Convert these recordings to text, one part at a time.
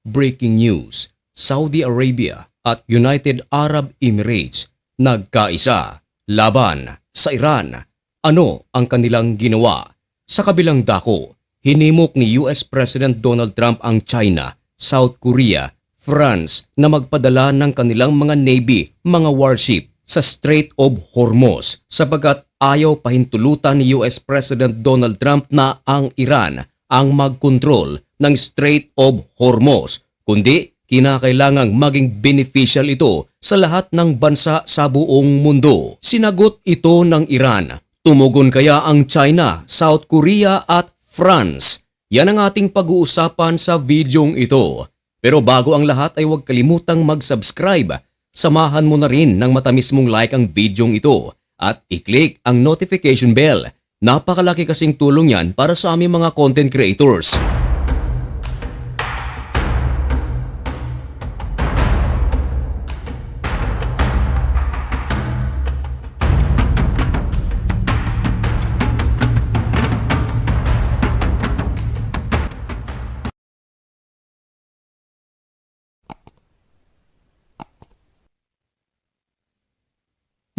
Breaking news, Saudi Arabia at United Arab Emirates nagkaisa laban sa Iran. Ano ang kanilang ginawa? Sa kabilang dako, hinimok ni US President Donald Trump ang China, South Korea, France na magpadala ng kanilang mga navy, mga warship sa Strait of Hormuz sapagkat ayaw pahintulutan ni US President Donald Trump na ang Iran ang magkontrol ng Strait of Hormuz, kundi kinakailangang maging beneficial ito sa lahat ng bansa sa buong mundo. Sinagot ito ng Iran. Tumugon kaya ang China, South Korea at France? Yan ang ating pag-uusapan sa videong ito. Pero bago ang lahat ay huwag kalimutang mag-subscribe. Samahan mo na rin ng matamis mong like ang videong ito at i-click ang notification bell. Napakalaki kasing tulong yan para sa aming mga content creators.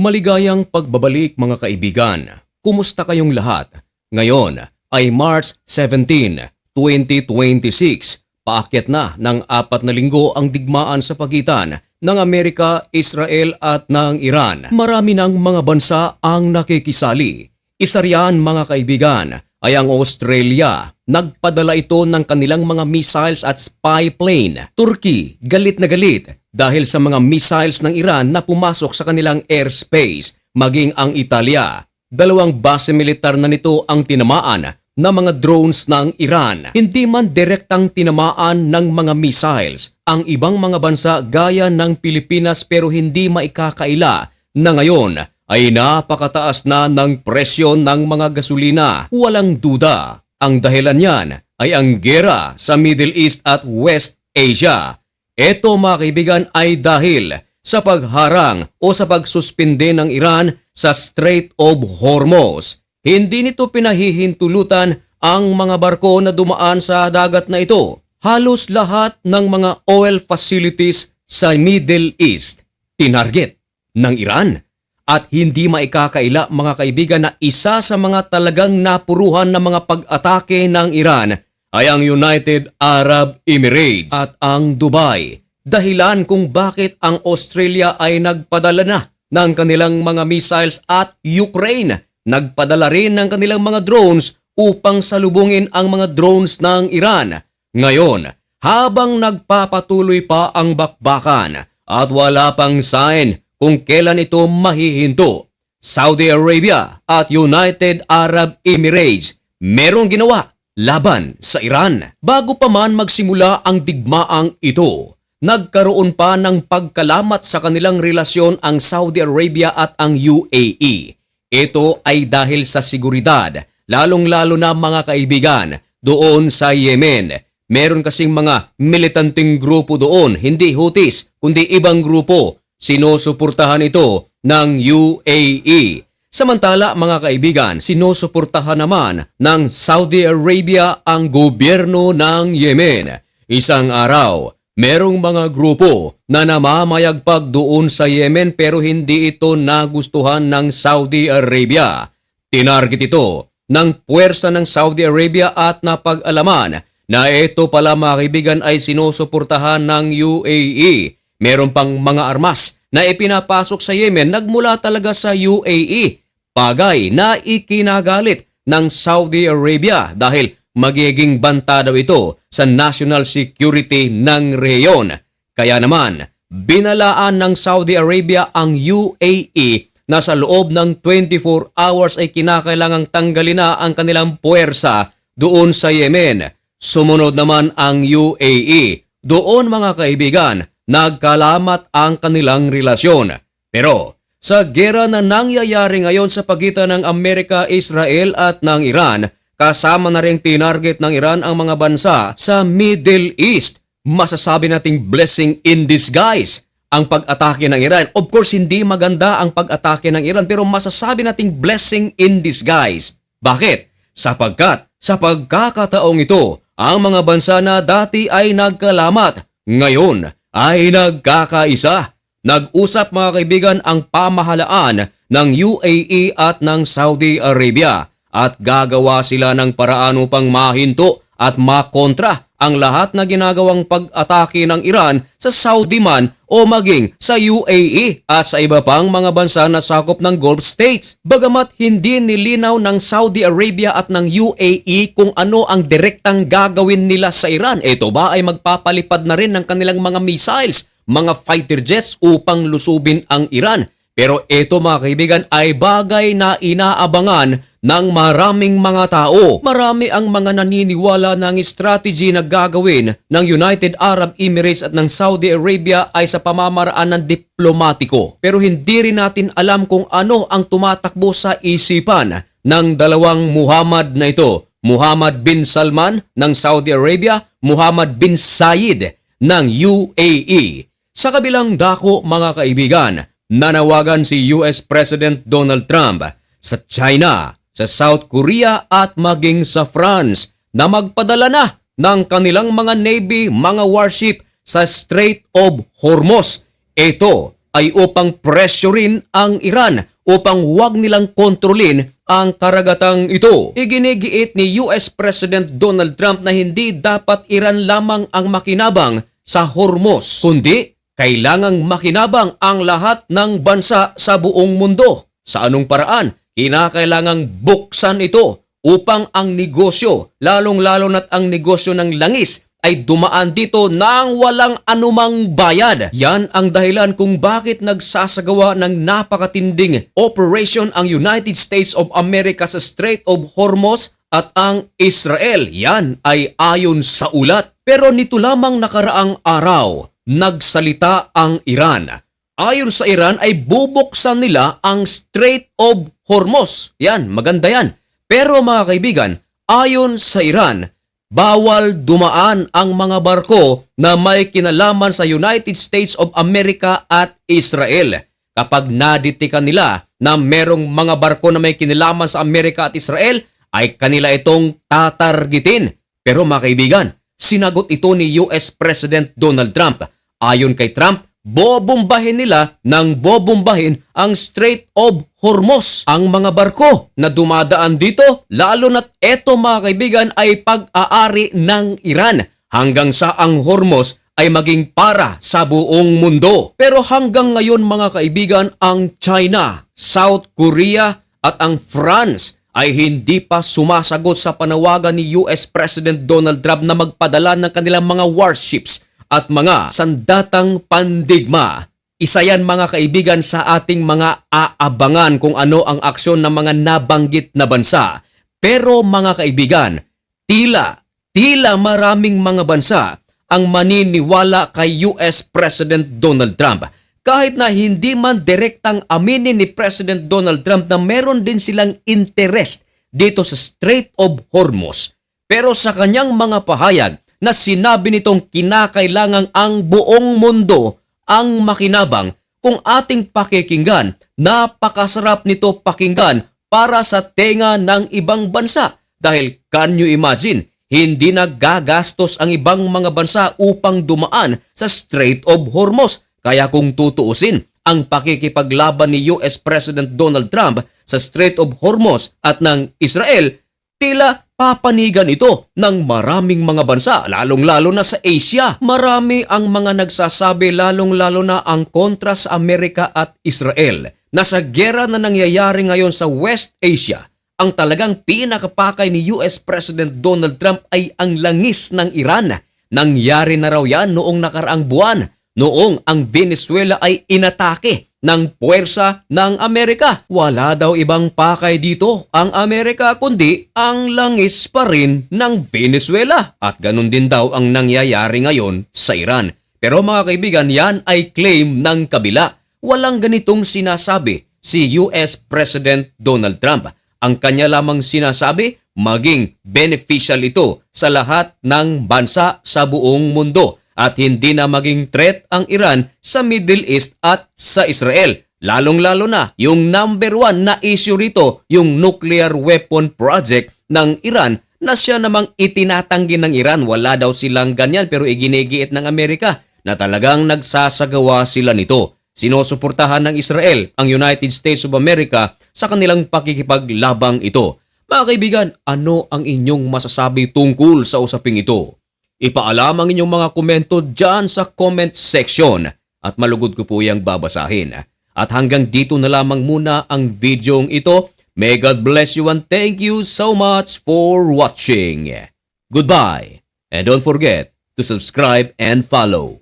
Maligayang pagbabalik mga kaibigan. Kumusta kayong lahat? Ngayon ay March 17, 2026. Paakyat na ng 4 na linggo ang digmaan sa pagitan ng Amerika, Israel at ng Iran. Marami ng mga bansa ang nakikisali. Isa riyan mga kaibigan ay ang Australia. Nagpadala ito ng kanilang mga missiles at spy plane. Turkey, galit na galit dahil sa mga missiles ng Iran na pumasok sa kanilang airspace. Maging ang Italia. 2 base militar na nito ang tinamaan na mga drones ng Iran. Hindi man direktang tinamaan ng mga missiles ang ibang mga bansa gaya ng Pilipinas pero hindi maikakaila na ngayon ay napakataas na ng presyo ng mga gasolina. Walang duda. Ang dahilan niyan ay ang giyera sa Middle East at West Asia. Ito mga kaibigan ay dahil sa pagharang o sa pagsuspinde ng Iran sa Strait of Hormuz. Hindi nito pinahihintulutan ang mga barko na dumaan sa dagat na ito. Halos lahat ng mga oil facilities sa Middle East tinarget ng Iran. At hindi maikakaila mga kaibigan na isa sa mga talagang napuruhan na mga pag-atake ng Iran ay ang United Arab Emirates at ang Dubai. Dahilan kung bakit ang Australia ay nagpadala na ng kanilang mga missiles at Ukraine nagpadala rin ng kanilang mga drones upang salubungin ang mga drones ng Iran. Ngayon, habang nagpapatuloy pa ang bakbakan at wala pang sign kung kailan ito mahihinto, Saudi Arabia at United Arab Emirates merong ginawa laban sa Iran. Bago pa man magsimula ang digmaang ito, nagkaroon pa ng pagkalamat sa kanilang relasyon ang Saudi Arabia at ang UAE. Ito ay dahil sa seguridad, lalong-lalo na mga kaibigan, doon sa Yemen. Meron kasing mga militanteng grupo doon, hindi Houthis, kundi ibang grupo. Sinusuportahan ito ng UAE. Samantala mga kaibigan, sinusuportahan naman ng Saudi Arabia ang gobyerno ng Yemen. Isang araw, merong mga grupo na namamayagpag doon sa Yemen pero hindi ito nagustuhan ng Saudi Arabia. Tinarget ito ng puwersa ng Saudi Arabia at napag-alaman na ito pala mga kaibigan ay sinusuportahan ng UAE. Meron pang mga armas na ipinapasok sa Yemen nagmula talaga sa UAE. Bagay na ikinagalit ng Saudi Arabia dahil magiging banta daw ito sa national security ng rehiyon. Kaya naman, binalaan ng Saudi Arabia ang UAE na sa loob ng 24 hours ay kinakailangang tanggalin na ang kanilang puwersa doon sa Yemen. Sumunod naman ang UAE. Doon mga kaibigan, nagkalamat ang kanilang relasyon. Pero sa gera na nangyayari ngayon sa pagitan ng Amerika, Israel at ng Iran, kasama na rin tinarget ng Iran ang mga bansa sa Middle East. Masasabi nating blessing in disguise ang pag-atake ng Iran. Of course, hindi maganda ang pag-atake ng Iran pero masasabi nating blessing in disguise. Bakit? Sapagkat sa pagkakataong ito ang mga bansa na dati ay nagkalamat, ngayon ay nagkakaisa. Nag-usap mga kaibigan ang pamahalaan ng UAE at ng Saudi Arabia at gagawa sila ng paraan upang mahinto at makontra ang lahat na ginagawang pag-atake ng Iran sa Saudi man o maging sa UAE at sa iba pang mga bansa na sakop ng Gulf States. Bagamat hindi nilinaw ng Saudi Arabia at ng UAE kung ano ang direktang gagawin nila sa Iran, ito ba ay magpapalipad na rin ng kanilang mga missiles, mga fighter jets upang lusubin ang Iran. Pero ito mga kaibigan ay bagay na inaabangan ng maraming mga tao. Marami ang mga naniniwala ng strategy na gagawin ng United Arab Emirates at ng Saudi Arabia ay sa pamamaraan ng diplomatiko. Pero hindi rin natin alam kung ano ang tumatakbo sa isipan ng dalawang Muhammad na ito. Muhammad bin Salman ng Saudi Arabia, Muhammad bin Zayed ng UAE. Sa kabilang dako mga kaibigan, nanawagan si US President Donald Trump sa China, sa South Korea at maging sa France na magpadala na ng kanilang mga navy, mga warship sa Strait of Hormuz. Ito ay upang pressurein ang Iran upang huwag nilang kontrolin ang karagatang ito. Iginigiit ni US President Donald Trump na hindi dapat Iran lamang ang makinabang sa Hormuz, kundi kailangang makinabang ang lahat ng bansa sa buong mundo. Sa anong paraan? Kinakailangang buksan ito upang ang negosyo, lalong-lalo na't ang negosyo ng langis, ay dumaan dito nang walang anumang bayad. Yan ang dahilan kung bakit nagsasagawa ng napakatinding operation ang United States of America sa Strait of Hormuz at ang Israel. Yan ay ayon sa ulat. Pero nito lamang nakaraang araw, nagsalita ang Iran. Ayon sa Iran ay bubuksan nila ang Strait of Hormuz. Yan, maganda yan. Pero mga kaibigan, ayon sa Iran, bawal dumaan ang mga barko na may kinalaman sa United States of America at Israel. Kapag naditikan nila na merong mga barko na may kinalaman sa Amerika at Israel, ay kanila itong tatargetin. Pero mga kaibigan, sinagot ito ni US President Donald Trump. Ayon kay Trump, bobombahin nila nang bobombahin ang Strait of Hormuz. Ang mga barko na dumadaan dito, lalo na't eto mga kaibigan ay pag-aari ng Iran hanggang sa ang Hormuz ay maging para sa buong mundo. Pero hanggang ngayon mga kaibigan, ang China, South Korea at ang France ay hindi pa sumasagot sa panawagan ni US President Donald Trump na magpadala ng kanilang mga warships at mga sandatang pandigma. Isa yan mga kaibigan sa ating mga aabangan kung ano ang aksyon ng mga nabanggit na bansa. Pero mga kaibigan, tila maraming mga bansa ang maniniwala kay US President Donald Trump. Kahit na hindi man direktang aminin ni President Donald Trump na meron din silang interest dito sa Strait of Hormuz. Pero sa kanyang mga pahayag, na sinabi nitong kinakailangang ang buong mundo ang makinabang. Kung ating pakikinggan, napakasarap nito pakinggan para sa tenga ng ibang bansa. Dahil can you imagine, hindi nagagastos ang ibang mga bansa upang dumaan sa Strait of Hormuz. Kaya kung tutuusin, ang pakikipaglaban ni US President Donald Trump sa Strait of Hormuz at ng Israel, tila papanigan ito ng maraming mga bansa, lalong-lalo na sa Asia. Marami ang mga nagsasabi, lalong-lalo na ang kontra sa Amerika at Israel, na sa giyera na nangyayari ngayon sa West Asia, ang talagang pinakapakay ni US President Donald Trump ay ang langis ng Iran. Nangyari na raw yan noong nakaraang buwan, noong ang Venezuela ay inatake ng puwersa ng Amerika. Wala daw ibang pakay dito ang Amerika kundi ang langis pa rin ng Venezuela. At ganun din daw ang nangyayari ngayon sa Iran. Pero mga kaibigan, yan ay claim ng kabila. Walang ganitong sinasabi si US President Donald Trump. Ang kanya lamang sinasabi, maging beneficial ito sa lahat ng bansa sa buong mundo. At hindi na maging threat ang Iran sa Middle East at sa Israel. Lalong-lalo na yung number one na issue rito, yung nuclear weapon project ng Iran na siya namang itinatanggi ng Iran. Wala daw silang ganyan pero iginigiit ng Amerika na talagang nagsasagawa sila nito. Sinusuportahan ng Israel ang United States of America sa kanilang pakikipaglabang ito. Mga kaibigan, ano ang inyong masasabi tungkol sa usaping ito? Ipaalam ang inyong mga komento dyan sa comment section at malugod ko po yung babasahin. At hanggang dito na lamang muna ang videong ito. May God bless you and thank you so much for watching. Goodbye and don't forget to subscribe and follow.